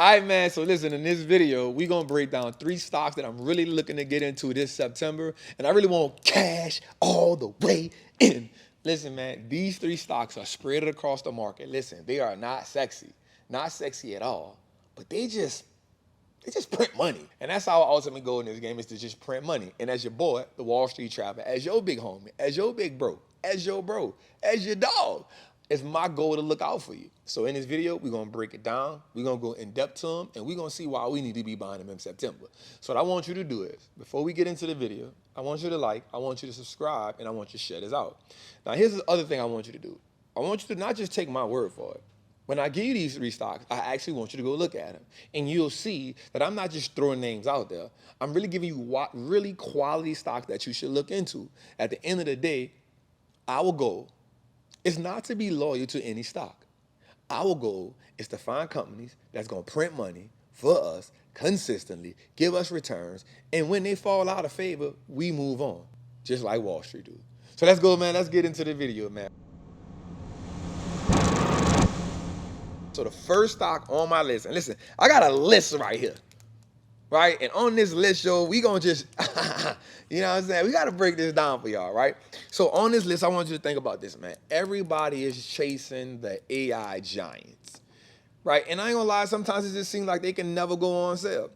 All right, man. So listen, in this video, we're going to break down 3 stocks that I'm really looking to get into this September. And I really want cash all the way in. Listen, man, these 3 stocks are spread across the market. Listen, they are not sexy. Not sexy at all. But they just print money. And that's our ultimate goal in this game, is to just print money. And as your boy, the Wall Street Trapper, as your big homie, as your big bro, as your dog, it's my goal to look out for you. So in this video, we're going to break it down. We're going to go in depth to them, and we're going to see why we need to be buying them in September. So what I want you to do is, before we get into the video, I want you to like, I want you to subscribe, and I want you to share this out. Now, here's the other thing I want you to do. I want you to not just take my word for it. When I give you these 3 stocks, I actually want you to go look at them. And you'll see that I'm not just throwing names out there. I'm really giving you really quality stocks that you should look into. At the end of the day, our goal is not to be loyal to any stock. Our goal is to find companies that's going to print money for us consistently, give us returns, and when they fall out of favor, we move on, just like Wall Street do. So let's go, man. Let's get into the video, man. So the first stock on my list, and listen, I got a list right here, right? And on this list, yo, we gonna just, you know what I'm saying? We gotta break this down for y'all, right? So on this list, I want you to think about this, man. Everybody is chasing the AI giants, right? And I ain't gonna lie, sometimes it just seems like they can never go on sale.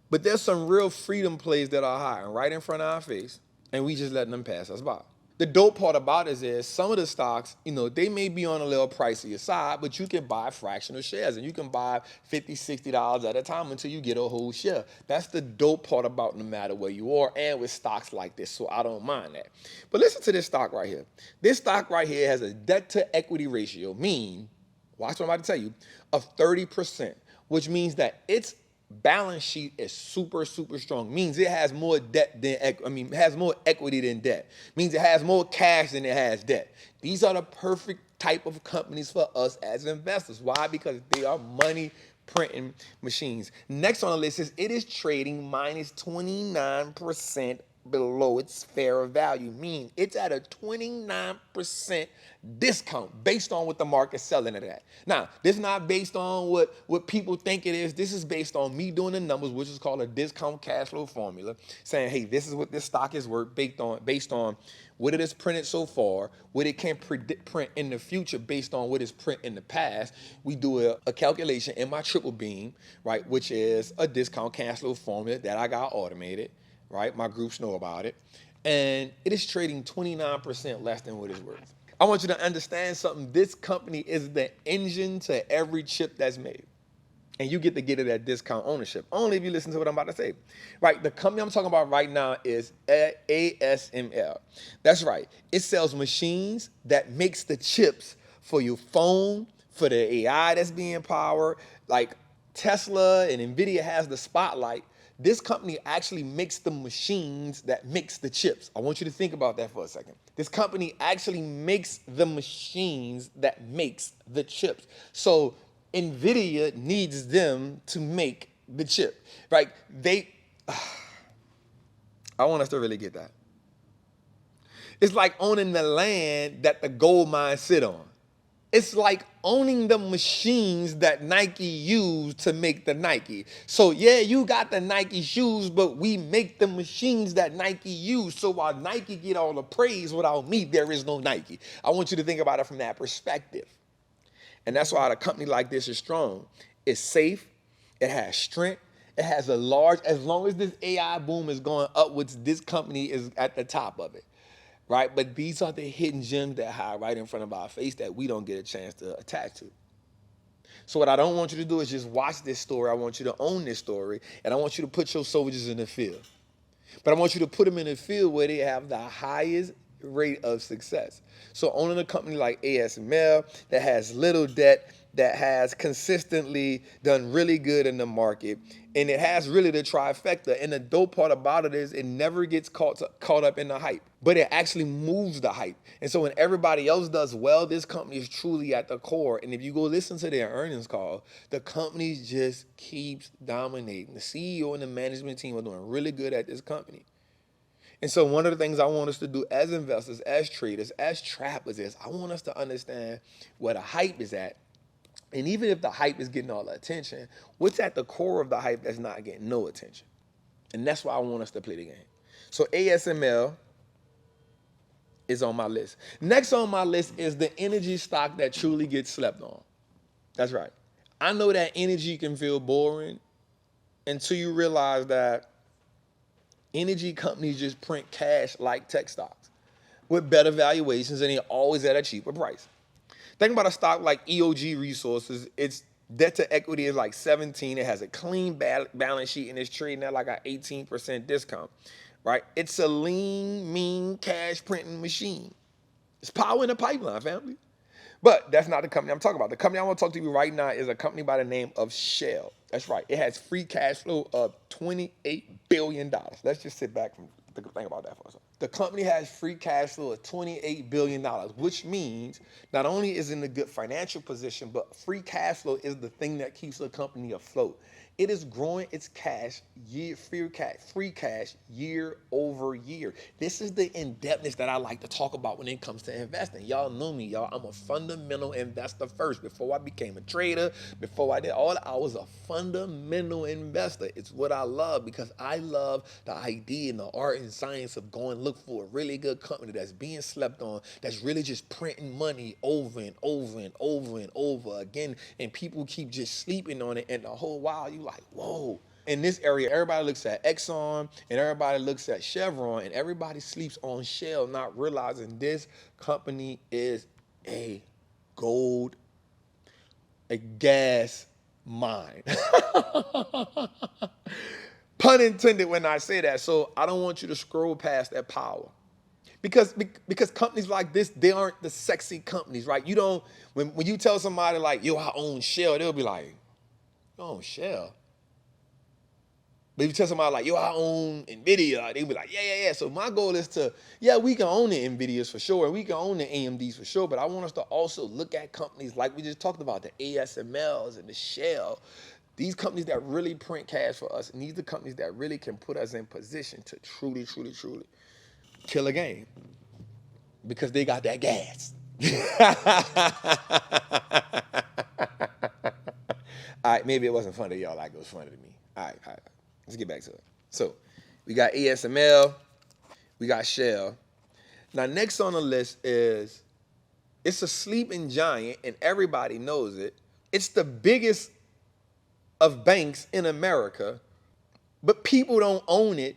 But there's some real freedom plays that are hiding right in front of our face, and we just letting them pass us by. The dope part about it is some of the stocks, you know, they may be on a little pricier side, but you can buy fractional shares, and you can buy $50, $60 at a time until you get a whole share. That's the dope part about no matter where you are, and with stocks like this, so I don't mind that. But listen to this stock right here. This stock right here has a debt to equity ratio, watch what I'm about to tell you, of 30%, which means that its balance sheet is super strong. Means it has more debt than it has more equity than debt. Means it has more cash than it has debt. These are the perfect type of companies for us as investors. Why? Because they are money printing machines. Next on the list is it is trading minus 29% below its fair value, meaning it's at a 29% discount based on what the market's selling it at. Now, this is not based on what people think it is. This is based on me doing the numbers, which is called a discount cash flow formula, saying, hey, this is what this stock is worth based on what it has printed so far, what it can print in the future based on what it's print in the past. We do a calculation in my triple beam, right, which is a discount cash flow formula that I got automated. Right, my groups know about it, and it is trading 29% less than what it's worth. I want you to understand something. This company is the engine to every chip that's made, and you get to get it at discount ownership only if you listen to what I'm about to say. Right, the company I'm talking about right now is ASML. That's right, it sells machines that makes the chips for your phone, for the AI that's being powered. Like Tesla and NVIDIA has the spotlight. This company actually makes the machines that makes the chips. I want you to think about that for a second. This company actually makes the machines that makes the chips. So NVIDIA needs them to make the chip, right? I want us to really get that. It's like owning the land that the gold mines sit on. It's like owning the machines that Nike use to make the Nike. So yeah, you got the Nike shoes, but we make the machines that Nike use. So while Nike get all the praise, without me, there is no Nike. I want you to think about it from that perspective. And that's why a company like this is strong. It's safe, it has strength, it has a large, as long as this AI boom is going upwards, this company is at the top of it. Right? But these are the hidden gems that hide right in front of our face that we don't get a chance to attach to. So what I don't want you to do is just watch this story. I want you to own this story, and I want you to put your soldiers in the field. But I want you to put them in the field where they have the highest rate of success. So owning a company like ASML that has little debt, that has consistently done really good in the market, and it has really the trifecta. And the dope part about it is it never gets caught up in the hype, but it actually moves the hype. And so when everybody else does well, this company is truly at the core. And if you go listen to their earnings call, the company just keeps dominating. The CEO and the management team are doing really good at this company. And so one of the things I want us to do as investors, as traders, as trappers is I want us to understand where the hype is at And even if the hype is getting all the attention, what's at the core of the hype that's not getting no attention? And that's why I want us to play the game. So ASML is on my list. Next on my list is the energy stock that truly gets slept on. That's right. I know that energy can feel boring until you realize that energy companies just print cash like tech stocks with better valuations, and they're always at a cheaper price. Think about a stock like EOG Resources. Its debt to equity is like 17. It has a clean balance sheet and it's trading at like an 18% discount, right? It's a lean, mean cash printing machine. It's power in the pipeline, family. But that's not the company I'm talking about. The company I want to talk to you right now is a company by the name of Shell. That's right. It has free cash flow of $28 billion. Let's just sit back and think about that for a second. The company has free cash flow of $28 billion, which means not only is it in a good financial position, but free cash flow is the thing that keeps the company afloat. It is growing its free cash year over year. This is the in-depthness that I like to talk about when it comes to investing. Y'all know me, y'all. I'm a fundamental investor first. Before I became a trader, before I did all that, I was a fundamental investor. It's what I love because I love the idea and the art and science of going look for a really good company that's being slept on, that's really just printing money over and over and over and over again, and people keep just sleeping on it, and the whole while you like, whoa. In this area, everybody looks at Exxon and everybody looks at Chevron and everybody sleeps on Shell, not realizing this company is a gas mine. Pun intended when I say that. So I don't want you to scroll past that power. Because companies like this, they aren't the sexy companies, right? You don't, when you tell somebody like, yo, I own Shell, they'll be like, you own Shell? But if you tell somebody like, yo, I own NVIDIA, they'll be like, yeah. So my goal is to, we can own the NVIDIAs for sure, and we can own the AMDs for sure, but I want us to also look at companies like we just talked about, the ASMLs and the Shell, these companies that really print cash for us, and these are the companies that really can put us in position to truly, truly, truly kill a game because they got that gas. All right, maybe it wasn't funny to y'all like it was funny to me. All right. Let's get back to it. So we got ASML, we got Shell. Now next on the list is, it's a sleeping giant and everybody knows it. It's the biggest of banks in America, but people don't own it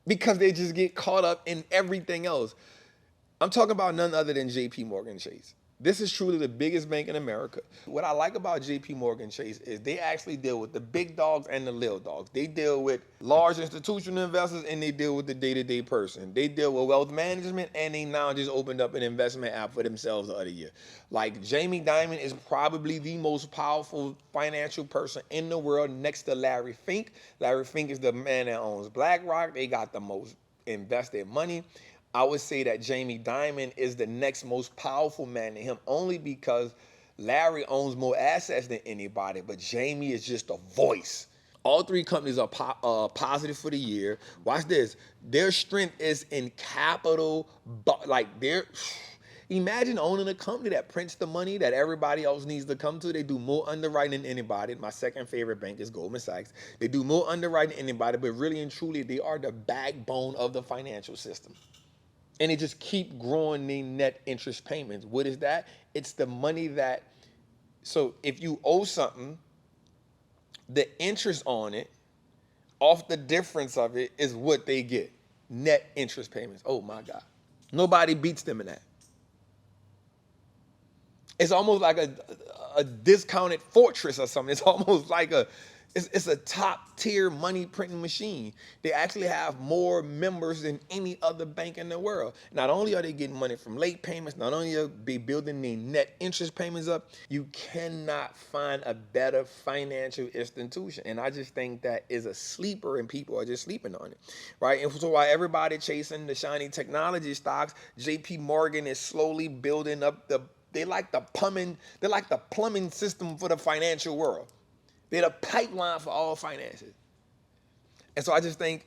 because they just get caught up in everything else. I'm talking about none other than JPMorgan Chase. This is truly the biggest bank in America. What I like about JPMorgan Chase is they actually deal with the big dogs and the little dogs. They deal with large institutional investors and they deal with the day-to-day person. They deal with wealth management and they now just opened up an investment app for themselves the other year. Like Jamie Dimon is probably the most powerful financial person in the world next to Larry Fink. Larry Fink is the man that owns BlackRock. They got the most invested money. I would say that Jamie Dimon is the next most powerful man to him only because Larry owns more assets than anybody, but Jamie is just a voice. All three companies are positive for the year. Watch this. Their strength is in capital, imagine owning a company that prints the money that everybody else needs to come to. They do more underwriting than anybody. My second favorite bank is Goldman Sachs. They do more underwriting than anybody, but really and truly, they are the backbone of the financial system. And they just keep growing the net interest payments. What is that? It's the money that, so if you owe something, the interest on it, off the difference of it, is what they get. Net interest payments. Oh my God. Nobody beats them in that. It's almost like a discounted fortress or something. It's almost like it's a top tier money printing machine. They actually have more members than any other bank in the world. Not only are they getting money from late payments, not only are they building the net interest payments up, you cannot find a better financial institution. And I just think that is a sleeper and people are just sleeping on it, right? And so while everybody chasing the shiny technology stocks, JPMorgan is slowly building up they're like the plumbing system for the financial world. They're the pipeline for all finances. And so I just think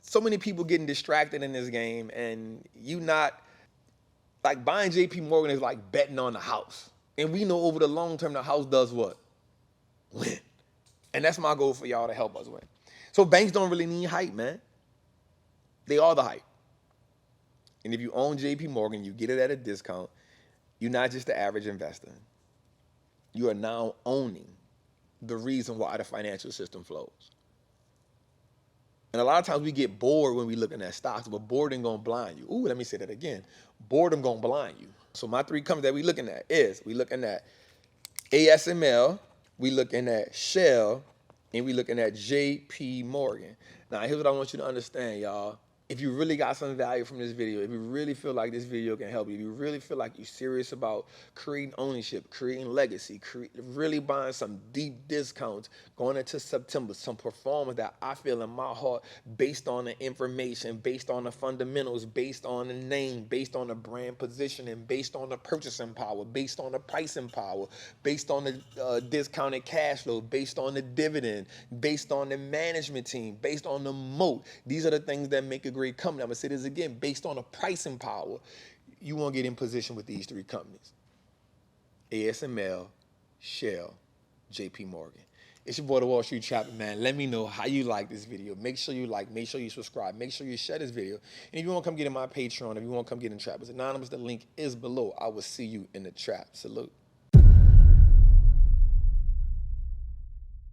so many people getting distracted in this game, and you not, like buying JP Morgan is like betting on the house. And we know over the long term, the house does what? Win. And that's my goal for y'all to help us win. So banks don't really need hype, man. They are the hype. And if you own JPMorgan, you get it at a discount. You're not just the average investor. You are now owning the reason why the financial system flows. And a lot of times we get bored when we looking at stocks, but boredom gonna blind you. Ooh, let me say that again. Boredom gonna blind you. So my three companies that we looking at is, we looking at ASML, we looking at Shell, and we looking at JPMorgan. Now, here's what I want you to understand, y'all. If you really got some value from this video, if you really feel like this video can help you, if you really feel like you're serious about creating ownership, creating legacy, really buying some deep discounts going into September, some performance that I feel in my heart based on the information, based on the fundamentals, based on the name, based on the brand positioning, based on the purchasing power, based on the pricing power, based on the discounted cash flow, based on the dividend, based on the management team, based on the moat. These are the things that make a great company. I'm gonna say this again, based on the pricing power, you want to get in position with these three companies: ASML, Shell, JPMorgan. It's your boy, the Wall Street Trapper, man. Let me know how you like this video. Make sure you like, make sure you subscribe, make sure you share this video. And if you want to come get in my Patreon, if you want to come get in Trappers Anonymous, the link is below. I will see you in the trap. Salute.